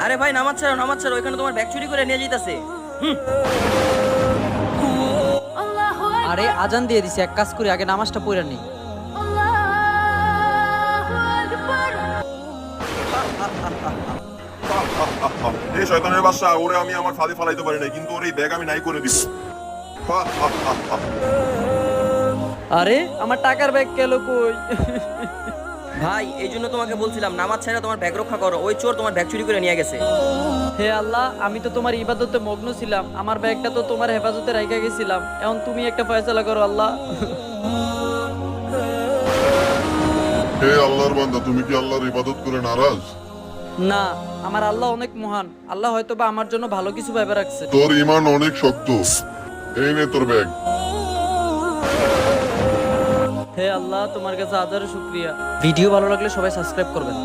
আরে ভাই, নামাজ ছাড়ো, ওইখানে তোমার ব্যাগ চুরি করে নিয়ে যেতেছে। আরে আজান দিয়ে দিছি, এক কাজ করি আগে নামাজটা পড়ে নি। এই শয়তানের বাচ্চা, ওরে আমি আমার ফাঁদে ফালাইতে পারি নাই, কিন্তু ওর এই ব্যাগ আমি নাই করে দিব। আরে আমার টাকার ব্যাগ গেল কই? ভাই, এই জন্য তোমাকে বলছিলাম নামাজ ছাড়া তোমার ব্যাগ রক্ষা করো, ওই চোর তোমার ব্যাগ চুরি করে নিয়ে গেছে। হে আল্লাহ, আমি তো তোমার ইবাদতে মগ্ন ছিলাম, আমার ব্যাগটা তো তোমার হেফাজতে রাইখা গেছিলাম, এখন তুমি একটা ফয়সালা করো আল্লাহ। হে আল্লাহর বান্দা, তুমি কি আল্লাহর ইবাদত করে নারাজ? না, আমার আল্লাহ অনেক মহান, আল্লাহ হয়তো বা আমার জন্য ভালো কিছু ভেবে রাখছে। তোর ঈমান অনেক শক্ত, এই নে তোর ব্যাগ। হে আল্লাহ, তোমার কাছে হাজারো শুকরিয়া। ভিডিও ভালো লাগলে সবাই সাবস্ক্রাইব করবেন।